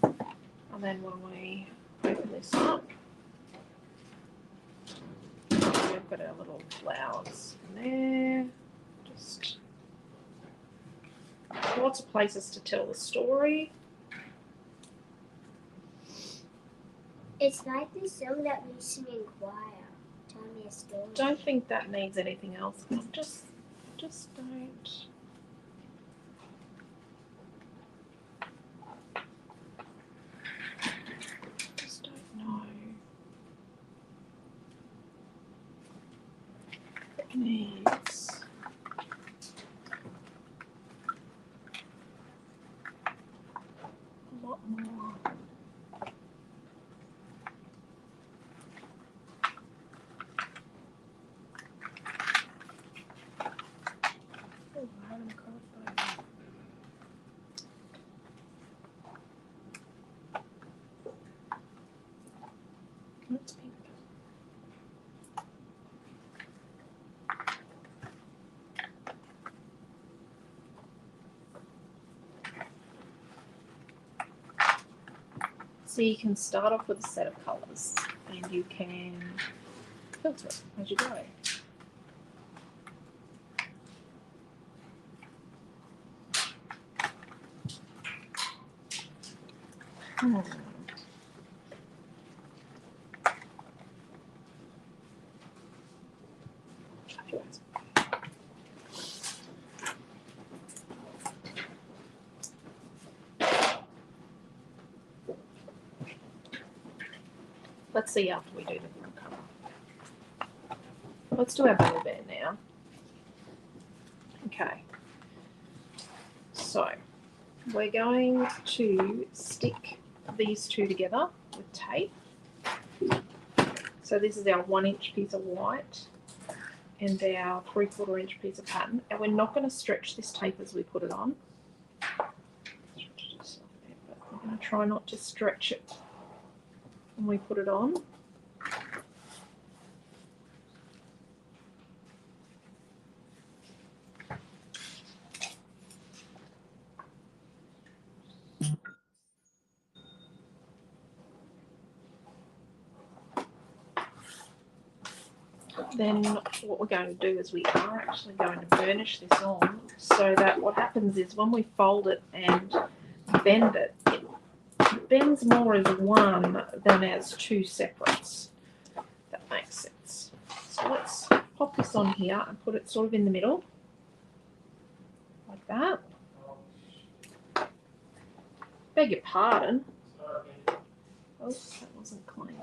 And then when we open this up, we've got our little flowers in there. Just lots of places to tell the story. It's like the song that we sing in choir. Tell me a story. Don't think that needs anything else. Just don't. Just don't know. It needs a lot more. Oh, I haven't got those. That's pink. So you can start off with a set of colours and you can filter it as you go. Let's see after we do the full colour. Let's do our Bunny Bear now. Okay. So we're going to stick these two together with tape. So this is our 1 inch piece of white and our 3/4 inch piece of pattern. And we're not going to stretch this tape as we put it on. We're going to try not to stretch it when we put it on. Then what we're going to do is we are actually going to burnish this on, so that what happens is when we fold it and bend it, it bends more as one than as two separates. That makes sense. So let's pop this on here and put it sort of in the middle, like that. Beg your pardon. Oh, that wasn't clean.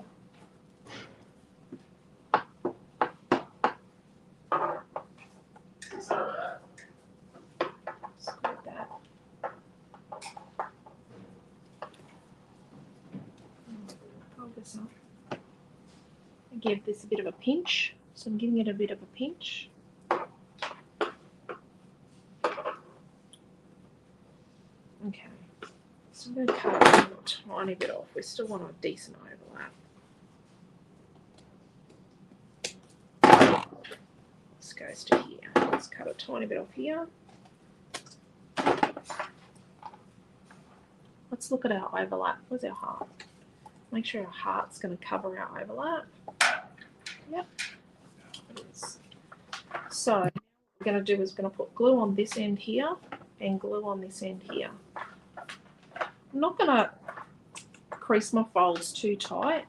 Square that. Hold this up. I give this a bit of a pinch, so I'm giving it a bit of a pinch. Okay, so I'm going to cut a little tiny bit off. We still want a decent overlap. This goes to here. Let's cut a tiny bit off here. Let's look at our overlap. Where's our heart? Make sure our heart's going to cover our overlap. Yep, it is. So what we're going to do is we're going to put glue on this end here and glue on this end here. I'm not going to crease my folds too tight.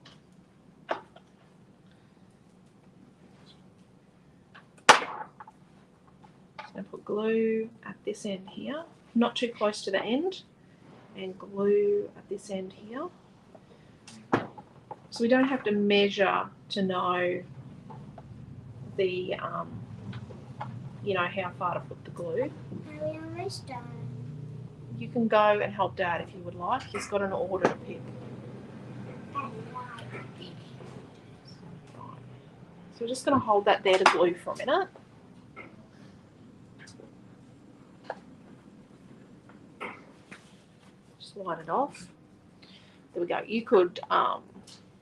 Just going to put glue at this end here, not too close to the end, and glue at this end here. So we don't have to measure to know the, you know, how far to put the glue. Are we almost done? You can go and help Dad if you would like. He's got an order to pick. I like it. Right. So we're just going to hold that there to glue for a minute. Just line it off. There we go. You could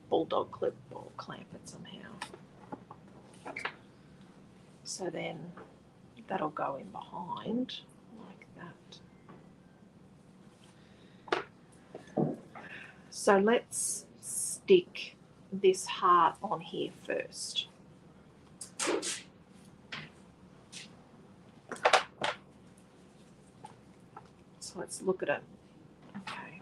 bulldog clip or clamp it somehow. So then that'll go in behind like that. So let's stick this heart on here first. So let's look at it. Okay.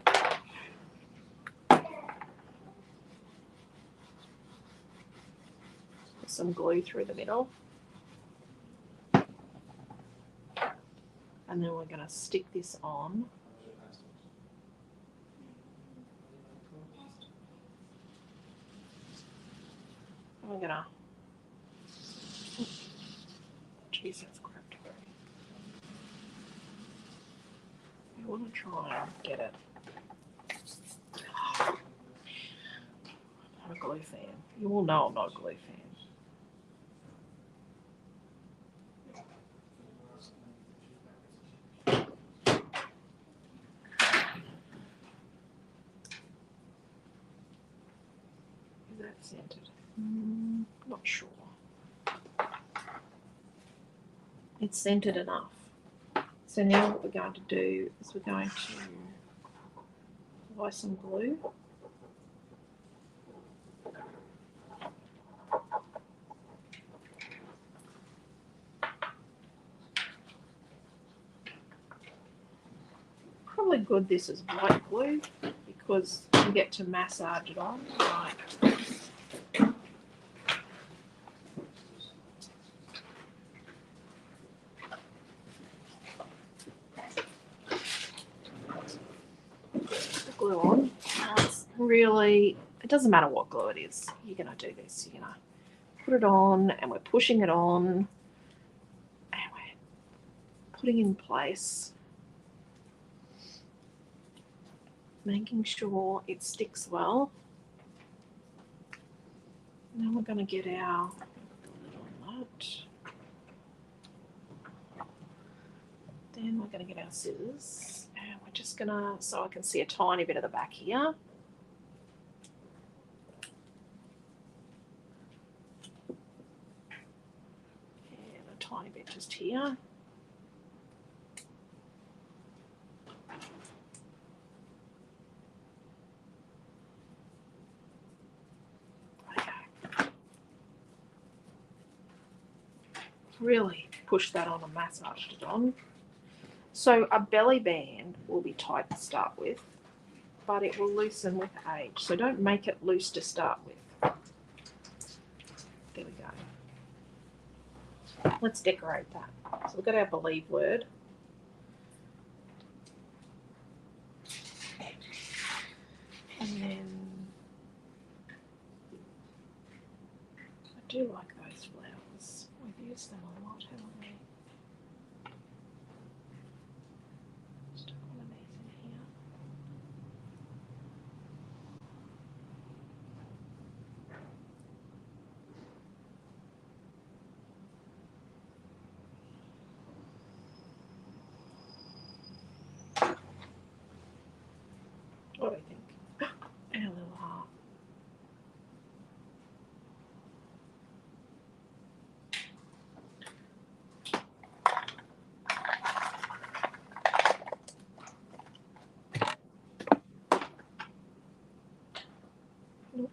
Put some glue through the middle. And then we're going to stick this on. And we're going to, geez, that's cracked. I want to try and get it. I'm not a glue fan. You all know I'm not a glue fan. Is that centered? Not sure. It's centered enough. So now what we're going to do is we're going to apply some glue. Probably good this is white glue because you get to massage it on. Right. Glue on. Now it's really, it doesn't matter what glue it is. You're going to do this. You're going to put it on and we're pushing it on and we're putting in place, making sure it sticks well. Now we're going to get our little nut. Then we're going to get our scissors and we're just going to, so I can see a tiny bit of the back here. And a tiny bit just here. Really push that on and massage it on. So a belly band will be tight to start with, but it will loosen with age. So don't make it loose to start with. There we go. Let's decorate that. So we've got our believe word. And then I do like those flowers. We've used them a lot, haven't we? Stick one of these in here. What do you think? And a little heart. Nope.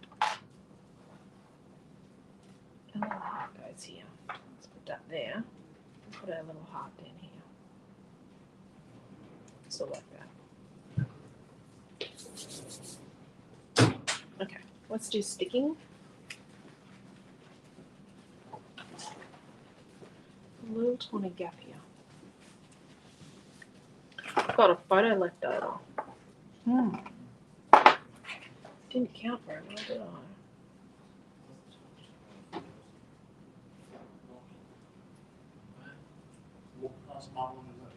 A little heart goes here. Let's put that there. And put our little heart down here. Still like that. Okay, let's do sticking. A little tiny gap here. I've got a photo left over. Didn't count very well, did I? Walk past my one, is it?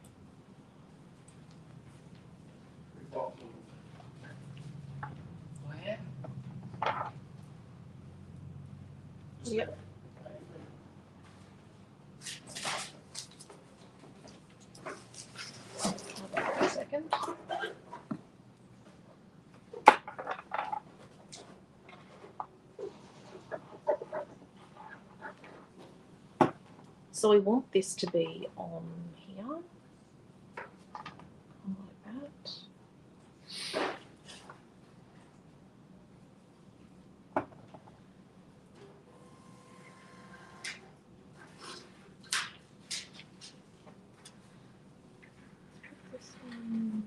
Three boxes. Where? Yep. Hold on a second. So we want this to be on here, like that. This one here.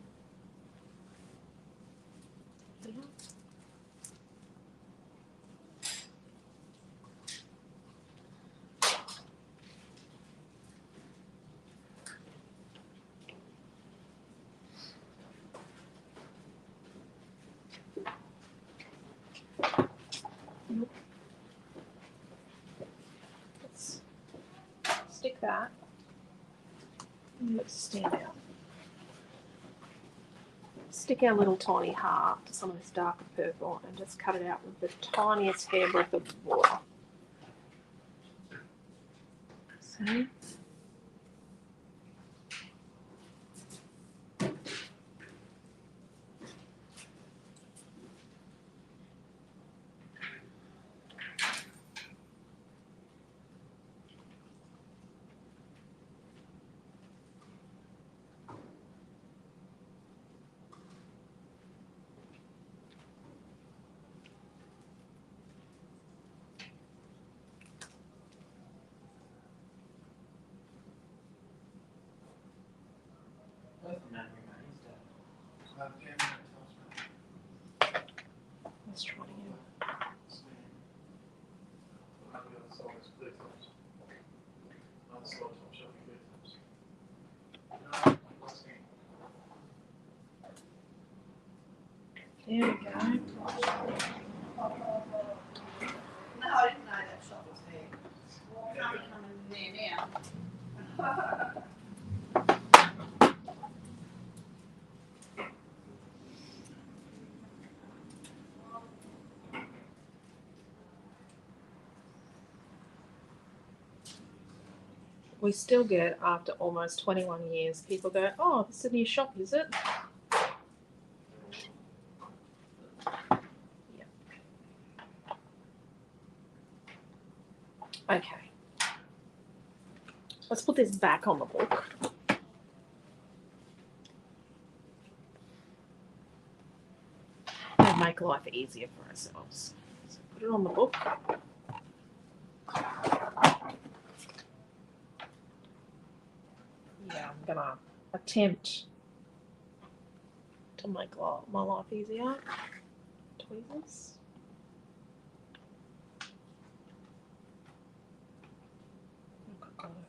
Let's stick that. And let's stand out. Stick our little tiny heart to some of this darker purple and just cut it out with the tiniest hairbreadth of water. See? Let's try it again. There we go. No, I didn't know that shop was there. Can't be coming in there now. We still get, after almost 21 years, people go, oh, this is a new shop, is it? Yeah. Okay. Let's put this back on the book. And make life easier for ourselves. So put it on the book. Yeah, I'm gonna attempt to make my life easier. Tweezers. I've got glue everywhere.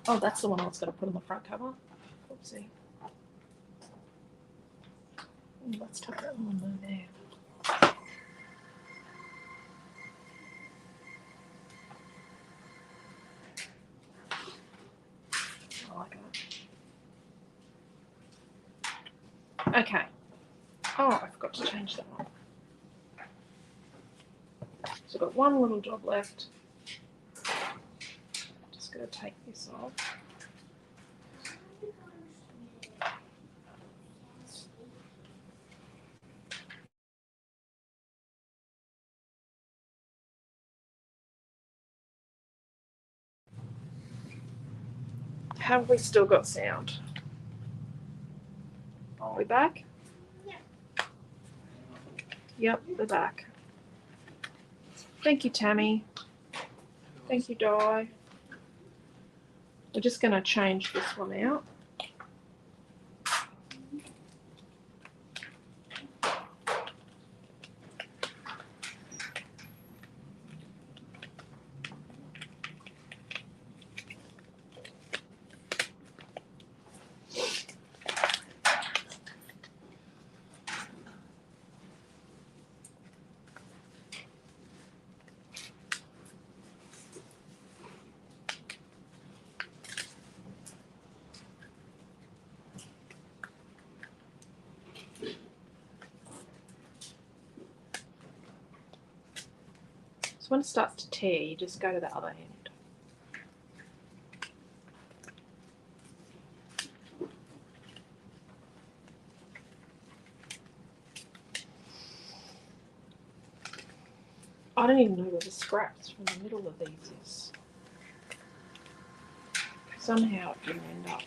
Oh, that's the one I was going to put on the front cover. Oopsie. Let's tuck that one in there. I like it. Okay. Oh, I forgot to change that one. So I've got one little job left. Just going to take this off. Have we still got sound? Are we back? Yeah. Yep, we're back. Thank you, Tammy. Thank you, Di. We're just going to change this one out. So when it starts to tear, you just go to the other end. I don't even know where the scraps from the middle of these is. Somehow it didn't end up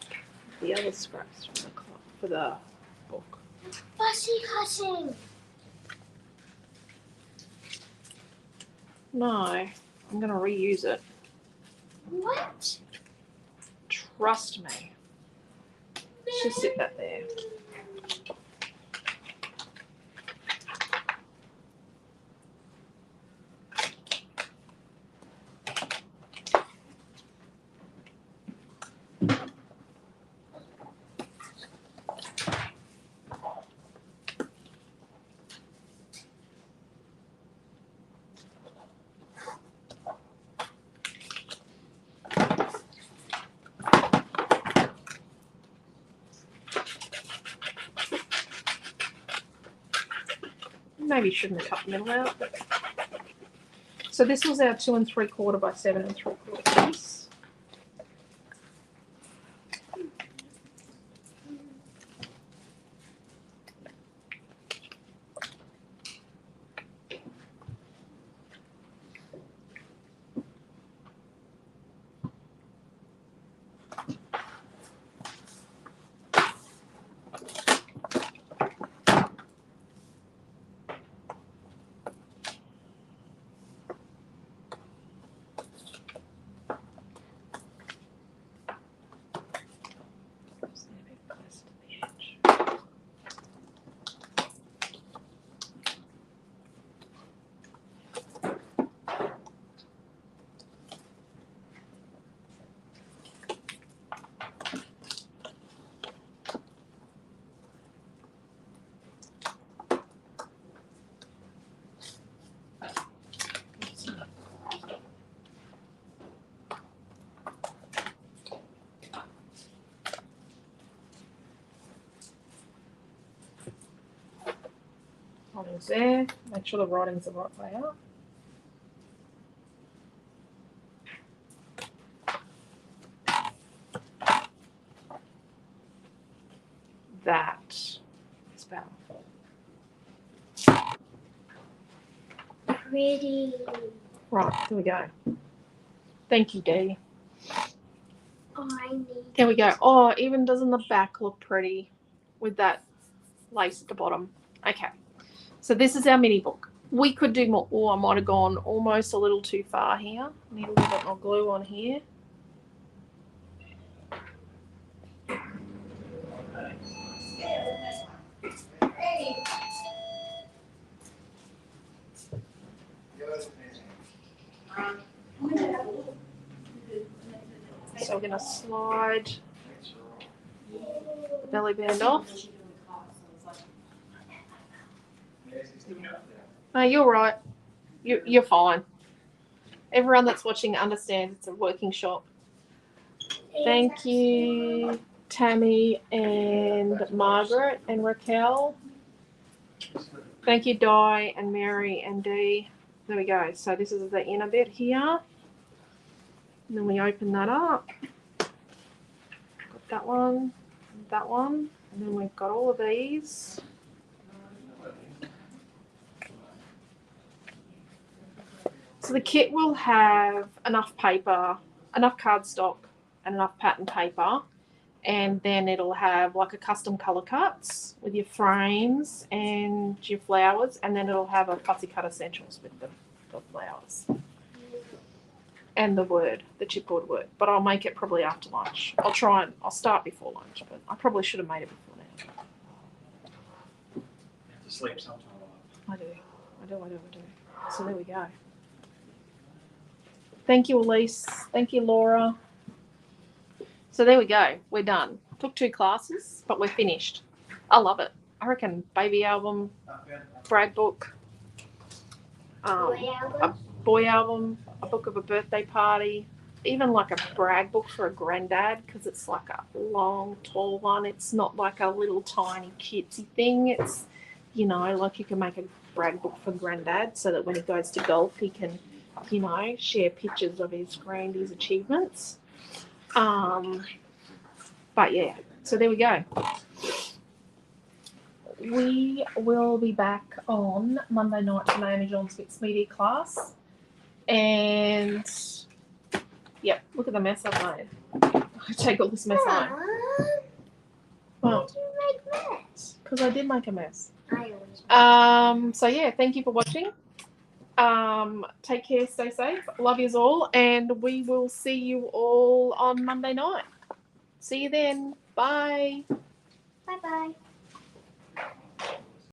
the other scraps for the book. Fussy cutting. No, I'm going to reuse it. What? Trust me. Let's just sit that there. Maybe shouldn't have cut the middle out. But... So this was our 2 3/4 by 7 3/4 piece. Writing's there. Make sure the writing's the right way out. That is better. Pretty. Right, here we go. Thank you, Dee. Oh, I need. There we go. Oh, even doesn't the back look pretty with that lace at the bottom? Okay. So this is our mini book. We could do more. Oh, I might have gone almost a little too far here. Need a little bit more glue on here. So we're going to slide the belly band off. No, you're right. You're fine. Everyone that's watching understands it's a working shop. Thank you, Tammy and Margaret and Raquel. Thank you, Di and Mary and Dee. There we go. So this is the inner bit here. And then we open that up. Got that one, and then we've got all of these. So the kit will have enough paper, enough cardstock, and enough pattern paper, and then it'll have like a custom color cuts with your frames and your flowers, and then it'll have a fussy cut essentials with the flowers and the chipboard word. But I'll make it probably after lunch. I'll start before lunch, but I probably should have made it before now. You have to sleep sometime. I do. So there we go. Thank you, Elise. Thank you, Laura. So there we go. We're done. Took 2 classes, but we're finished. I love it. I reckon baby album, brag book, a boy album, a book of a birthday party, even like a brag book for a granddad, because it's like a long, tall one. It's not like a little tiny kitsy thing. It's, you know, like you can make a brag book for granddad so that when he goes to golf, he can, you know, share pictures of his grandy's achievements. But yeah, so there we go. We will be back on Monday night for Naomi John's Mixed Media class. And yep, look at the mess I've made. I take all this mess home. Why did you make mess? Because I did make a mess. I always So yeah, thank you for watching. Take care, stay safe. Love yous all, and we will see you all on Monday night. See you then. Bye. Bye-bye.